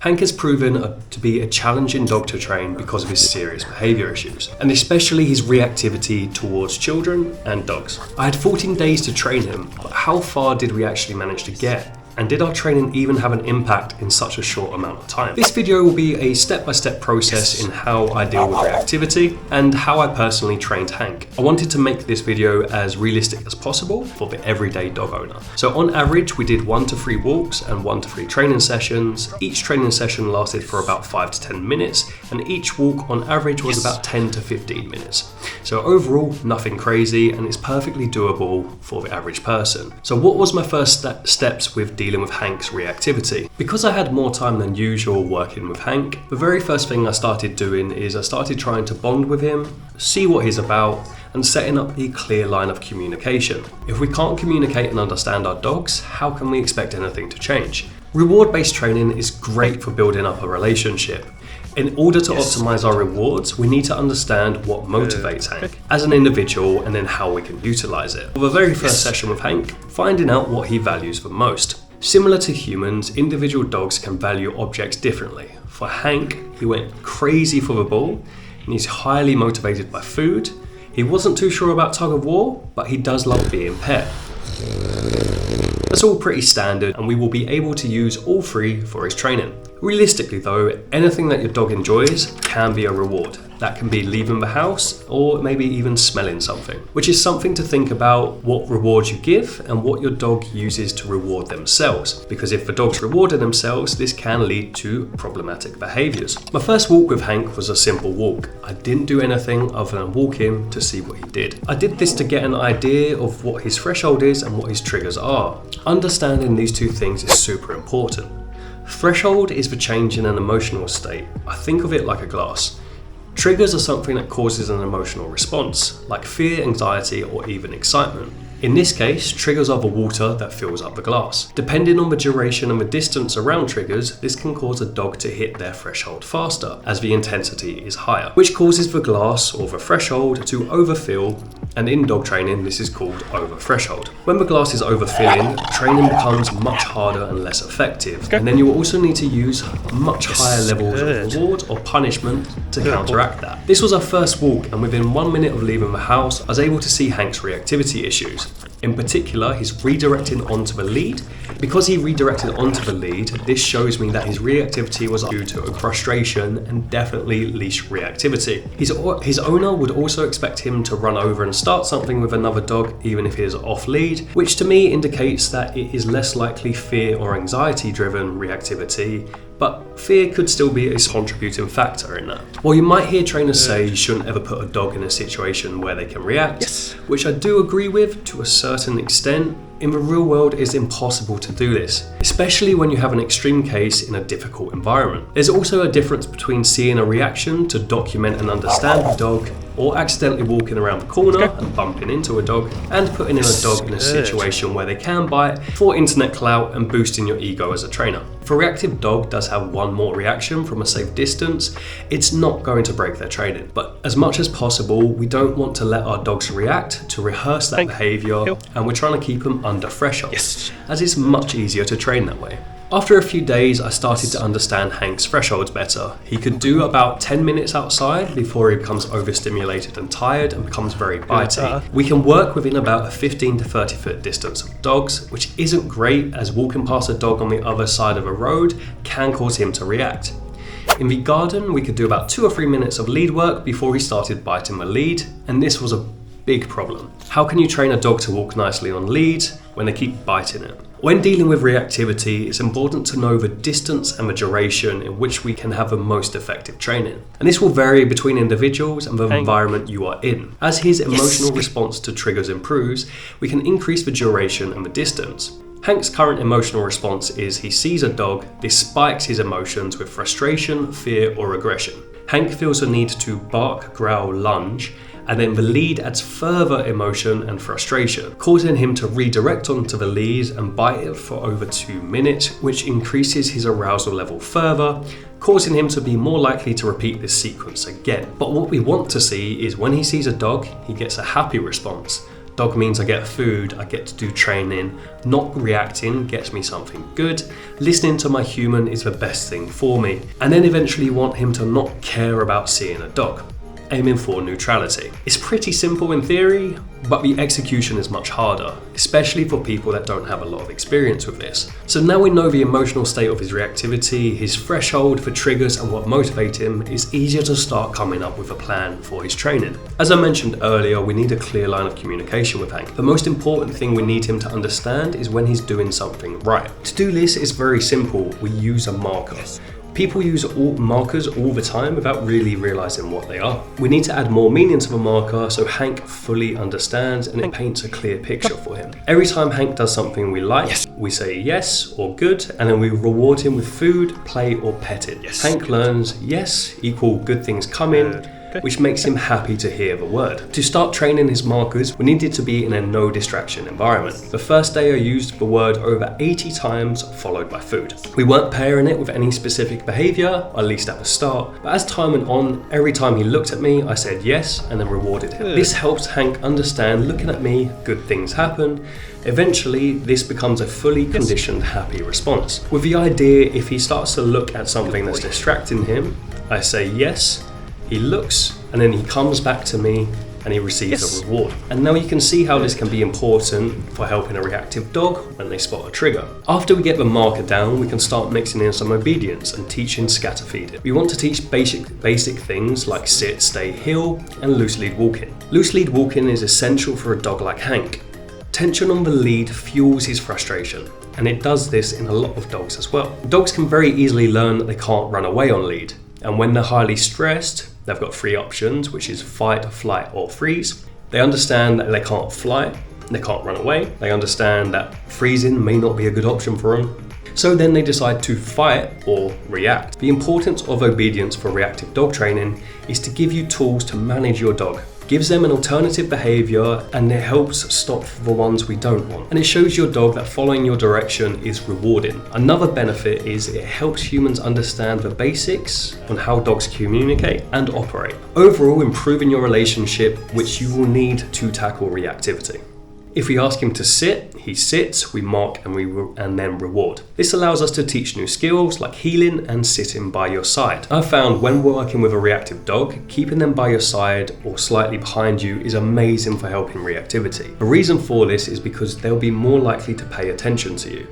Hank has proven to be a challenging dog to train because of his serious behaviour issues, and especially his reactivity towards children and dogs. I had 14 days to train him, but how far did we actually manage to get? And did our training even have an impact in such a short amount of time? This video will be a step-by-step process in how I deal with reactivity and how I personally trained Hank. I wanted to make this video as realistic as possible for the everyday dog owner. So on average, we did 1 to 3 walks and 1 to 3 training sessions. Each training session lasted for about 5 to 10 minutes, and each walk on average was about 10 to 15 minutes. So overall, nothing crazy, and it's perfectly doable for the average person. So what was my first steps with dealing with Hank's reactivity? Because I had more time than usual working with Hank, the very first thing I started doing is I started trying to bond with him, see what he's about, and setting up a clear line of communication. If we can't communicate and understand our dogs, how can we expect anything to change? Reward-based training is great for building up a relationship. In order to optimize our rewards, we need to understand what motivates Hank as an individual and then how we can utilize it. For the very first session with Hank, finding out what he values the most. Similar to humans, individual dogs can value objects differently. For Hank, he went crazy for the ball, and he's highly motivated by food. He wasn't too sure about tug of war, but he does love being pet. That's all pretty standard, and we will be able to use all 3 for his training. Realistically though, anything that your dog enjoys can be a reward. That can be leaving the house or maybe even smelling something, which is something to think about what rewards you give and what your dog uses to reward themselves. Because if the dog's rewarding themselves, this can lead to problematic behaviours. My first walk with Hank was a simple walk. I didn't do anything other than walk him to see what he did. I did this to get an idea of what his threshold is and what his triggers are. Understanding these 2 things is super important. Threshold is the change in an emotional state. I think of it like a glass. Triggers are something that causes an emotional response, like fear, anxiety, or even excitement. In this case, triggers are the water that fills up the glass. Depending on the duration and the distance around triggers, this can cause a dog to hit their threshold faster, as the intensity is higher, which causes the glass or the threshold to overfill, and in dog training, this is called over-threshold. When the glass is overfilling, training becomes much harder and less effective, and then you will also need to use much higher levels of reward or punishment to counteract that. This was our first walk, and within 1 minute of leaving the house, I was able to see Hank's reactivity issues. In particular, he's redirecting onto the lead. Because he redirected onto the lead, this shows me that his reactivity was due to a frustration and definitely leash reactivity. His owner would also expect him to run over and start something with another dog, even if he is off lead, which to me indicates that it is less likely fear or anxiety driven reactivity, but fear could still be a contributing factor in that. While you might hear trainers say you shouldn't ever put a dog in a situation where they can react, which I do agree with to a certain extent, in the real world it's impossible to do this, especially when you have an extreme case in a difficult environment. There's also a difference between seeing a reaction to document and understand the dog, or accidentally walking around the corner and bumping into a dog, and putting in a dog in a situation where they can bite for internet clout and boosting your ego as a trainer. If a reactive dog does have 1 more reaction from a safe distance, it's not going to break their training. But as much as possible, we don't want to let our dogs react to rehearse that behaviour, and we're trying to keep them under threshold, as it's much easier to train that way. After a few days, I started to understand Hank's thresholds better. He could do about 10 minutes outside before he becomes overstimulated and tired and becomes very bitey. We can work within about a 15 to 30 foot distance of dogs, which isn't great as walking past a dog on the other side of a road can cause him to react. In the garden, we could do about 2 or 3 minutes of lead work before he started biting the lead, and this was a big problem. How can you train a dog to walk nicely on lead when they keep biting it? When dealing with reactivity, it's important to know the distance and the duration in which we can have the most effective training. And this will vary between individuals and the environment you are in. As his emotional response to triggers improves, we can increase the duration and the distance. Hank's current emotional response is he sees a dog, this spikes his emotions with frustration, fear, or aggression. Hank feels the need to bark, growl, lunge, and then the lead adds further emotion and frustration, causing him to redirect onto the lead and bite it for over 2 minutes, which increases his arousal level further, causing him to be more likely to repeat this sequence again. But what we want to see is when he sees a dog, he gets a happy response, Dog means I get food, I get to do training. Not reacting gets me something good. Listening to my human is the best thing for me. And then eventually want him to not care about seeing a dog. Aiming for neutrality. It's pretty simple in theory, but the execution is much harder, especially for people that don't have a lot of experience with this. So now we know the emotional state of his reactivity, his threshold for triggers and what motivates him, it's easier to start coming up with a plan for his training. As I mentioned earlier, we need a clear line of communication with Hank. The most important thing we need him to understand is when he's doing something right. To do this is very simple. We use a marker. People use markers all the time without really realizing what they are. We need to add more meaning to the marker so Hank fully understands and it paints a clear picture for him. Every time Hank does something we like, we say yes or good, and then we reward him with food, play or petting. Hank learns yes equal good things coming, which makes him happy to hear the word. To start training his markers, we needed to be in a no distraction environment. The first day I used the word over 80 times, followed by food. We weren't pairing it with any specific behavior, at least at the start, but as time went on, every time he looked at me, I said yes and then rewarded him. This helps Hank understand looking at me, good things happen. Eventually, this becomes a fully conditioned happy response. With the idea, if he starts to look at something that's distracting him, I say yes, he looks, and then he comes back to me and he receives a reward. And now you can see how this can be important for helping a reactive dog when they spot a trigger. After we get the marker down, we can start mixing in some obedience and teaching scatter feeding. We want to teach basic things like sit, stay, heel, and loose lead walking. Loose lead walking is essential for a dog like Hank. Tension on the lead fuels his frustration, and it does this in a lot of dogs as well. Dogs can very easily learn that they can't run away on lead, and when they're highly stressed, they've got three options, which is fight, flight, or freeze. They understand that they can't fly, they can't run away. They understand that freezing may not be a good option for them. So then they decide to fight or react. The importance of obedience for reactive dog training is to give you tools to manage your dog. Gives them an alternative behavior and it helps stop the ones we don't want. And it shows your dog that following your direction is rewarding. Another benefit is it helps humans understand the basics on how dogs communicate and operate. Overall, improving your relationship, which you will need to tackle reactivity. If we ask him to sit, he sits, we mark and then reward. This allows us to teach new skills like heeling and sitting by your side. I've found when working with a reactive dog, keeping them by your side or slightly behind you is amazing for helping reactivity. The reason for this is because they'll be more likely to pay attention to you.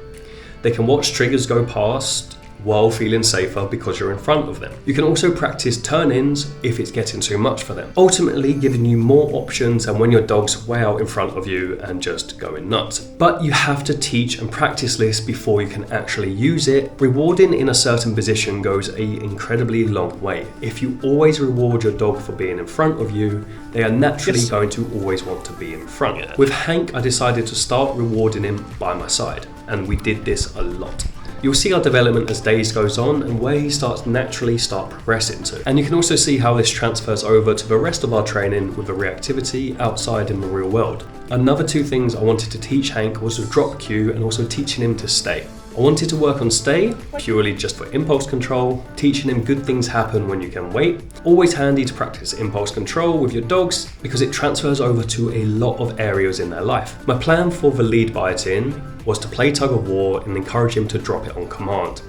They can watch triggers go past while feeling safer because you're in front of them. You can also practice turn-ins if it's getting too much for them, ultimately giving you more options than when your dog's way out in front of you and just going nuts. But you have to teach and practice this before you can actually use it. Rewarding in a certain position goes an incredibly long way. If you always reward your dog for being in front of you, they are naturally going to always want to be in front. With Hank, I decided to start rewarding him by my side, and we did this a lot. You'll see our development as days goes on and where he starts naturally progressing to. And you can also see how this transfers over to the rest of our training with the reactivity outside in the real world. Another two things I wanted to teach Hank was the drop cue and also teaching him to stay. I wanted to work on stay, purely just for impulse control, teaching him good things happen when you can wait. Always handy to practice impulse control with your dogs because it transfers over to a lot of areas in their life. My plan for the lead biting was to play tug of war and encourage him to drop it on command,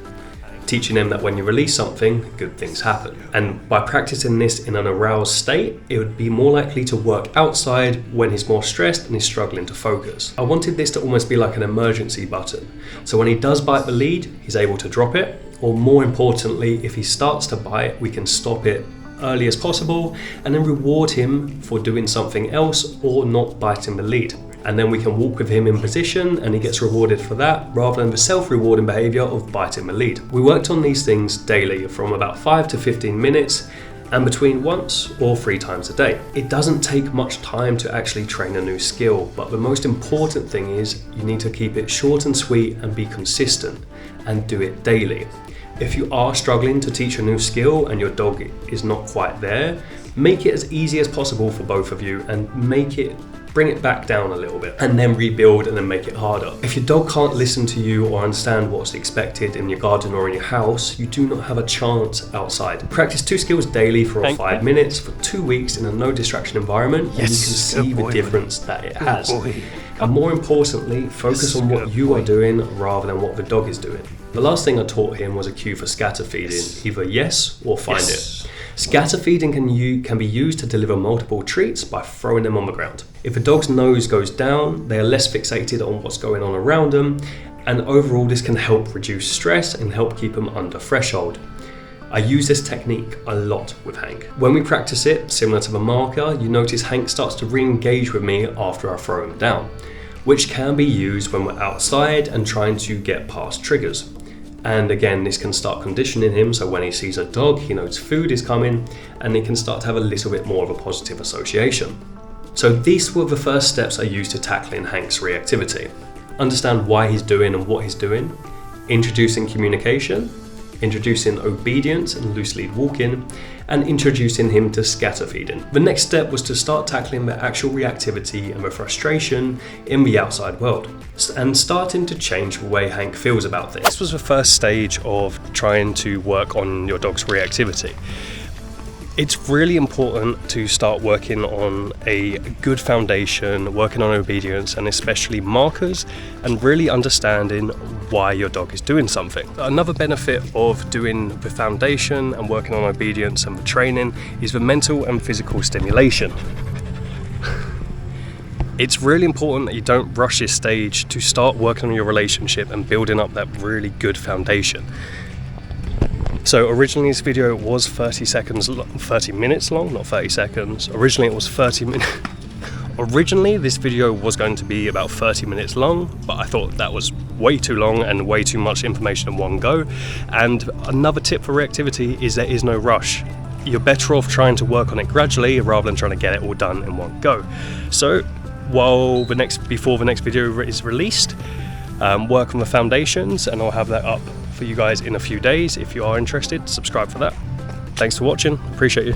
teaching him that when you release something, good things happen. And by practicing this in an aroused state, it would be more likely to work outside when he's more stressed and he's struggling to focus. I wanted this to almost be like an emergency button. So when he does bite the lead, he's able to drop it, or more importantly, if he starts to bite, we can stop it early as possible and then reward him for doing something else or not biting the lead. And then we can walk with him in position and he gets rewarded for that rather than the self-rewarding behavior of biting the lead. We worked on these things daily from about 5 to 15 minutes and between once or 3 times a day. It doesn't take much time to actually train a new skill, but the most important thing is you need to keep it short and sweet and be consistent and do it daily. If you are struggling to teach a new skill and your dog is not quite there, make it as easy as possible for both of you and make it bring it back down a little bit, and then rebuild and then make it harder. If your dog can't listen to you or understand what's expected in your garden or in your house, you do not have a chance outside. Practice 2 skills daily for 5 minutes for 2 weeks in a no distraction environment, and you can see the difference that it has. And more importantly, focus on what you are doing rather than what the dog is doing. The last thing I taught him was a cue for scatter feeding, either yes or find it. Scatter feeding can be used to deliver multiple treats by throwing them on the ground. If a dog's nose goes down, they are less fixated on what's going on around them, and overall this can help reduce stress and help keep them under threshold. I use this technique a lot with Hank. When we practice it, similar to the marker, you notice Hank starts to re-engage with me after I throw him down, which can be used when we're outside and trying to get past triggers. And again, this can start conditioning him, so when he sees a dog, he knows food is coming, and he can start to have a little bit more of a positive association. So these were the first steps I used to tackling Hank's reactivity. Understand why he's doing and what he's doing, introducing communication, introducing obedience and loose lead walking, and introducing him to scatter feeding. The next step was to start tackling the actual reactivity and the frustration in the outside world, and starting to change the way Hank feels about this. This was the first stage of trying to work on your dog's reactivity. It's really important to start working on a good foundation, working on obedience and especially markers, and really understanding why your dog is doing something. Another benefit of doing the foundation and working on obedience and the training is the mental and physical stimulation. It's really important that you don't rush this stage to start working on your relationship and building up that really good foundation. So originally this video was 30 minutes long, not 30 seconds. Originally it was 30 minutes. Originally this video was going to be about 30 minutes long, but I thought that was way too long and way too much information in one go. And another tip for reactivity is there is no rush. You're better off trying to work on it gradually rather than trying to get it all done in one go. So before the next video is released, work on the foundations, and I'll have that up for you guys in a few days. If you are interested, subscribe for that. Thanks for watching, appreciate you.